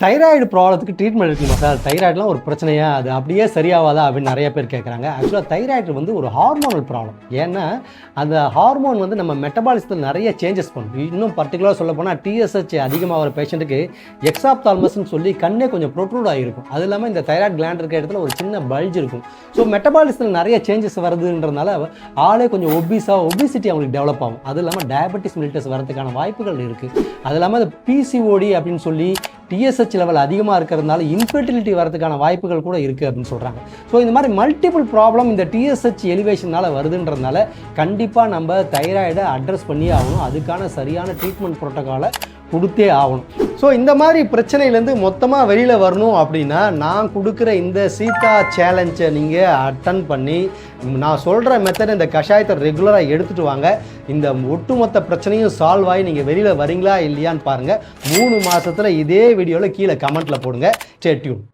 Thyroid ப்ராப்ளத்துக்கு treatment இருக்குமா sir? தைராய்டுலாம் ஒரு பிரச்சனையா? அது அப்படியே சரியாவாதா அப்படின்னு நிறைய பேர் கேட்குறாங்க. ஆக்சுவலாக தைராய்டு வந்து ஒரு ஹார்மோனல் ப்ராப்ளம். ஏன்னா அந்த ஹார்மோன் வந்து நம்ம மெட்டபாலிசத்தில் நிறைய சேஞ்சஸ் பண்ணும். இன்னும் பர்டிகுலராக சொல்ல போனால் டிஎஸ்ஹெச் அதிகமாக வர பேஷண்ட்டுக்கு எக்ஸாப்தால்மஸ்ன்னு சொல்லி கண்ணே கொஞ்சம் ப்ரொட்ரூட் ஆகிருக்கும். அது இல்லாமல் இந்த தைராய்டு கிளாண்ட் இருக்கிற இடத்துல ஒரு சின்ன பல்ஜ் இருக்கும். ஸோ மெட்டபாலிசத்தில் நிறைய சேஞ்சஸ் வருதுன்றதுனால ஆளே கொஞ்சம் ஒபிசிட்டி அவங்களுக்கு டெவலப் ஆகும். அது இல்லாமல் டயபெட்டிஸ் மிலிட்டஸ் வரதுக்கான வாய்ப்புகள் இருக்குது. அது இல்லாமல் அது பிசிஓடி அப்படின்னு சொல்லி டிஎஸ்ஹெச் லெவல் அதிகமாக இருக்கிறதுனால இன்ஃபெர்டிலிட்டி வரதுக்கான வாய்ப்புகள் கூட இருக்குது அப்படின்னு சொல்கிறாங்க. ஸோ இந்த மாதிரி மல்டிபிள் ப்ராப்ளம் இந்த டிஎஸ்ஹெச் எலிவேஷனால் வருதுன்றதுனால கண்டிப்பாக நம்ம தைராய்டை அட்ரஸ் பண்ணியே ஆகணும். அதுக்கான சரியான ட்ரீட்மெண்ட் ப்ரோட்டோகாலை கொடுத்தே ஆகணும். ஸோ இந்த மாதிரி பிரச்சனையிலேருந்து மொத்தமாக வெளியில் வரணும் அப்படின்னா நான் கொடுக்குற இந்த சீதா சேலஞ்சை நீங்கள் அட்டன் பண்ணி நான் சொல்கிற மெத்தட் இந்த கஷாயத்தை ரெகுலராக எடுத்துகிட்டு வாங்க. இந்த ஒட்டுமொத்த பிரச்சனையும் சால்வ் ஆகி நீங்கள் வெளியில் வரீங்களா இல்லையான்னு பாருங்கள். 3 மாதத்தில் இதே வீடியோவில் கீழே கமெண்ட்டில் போடுங்க. Stay tune.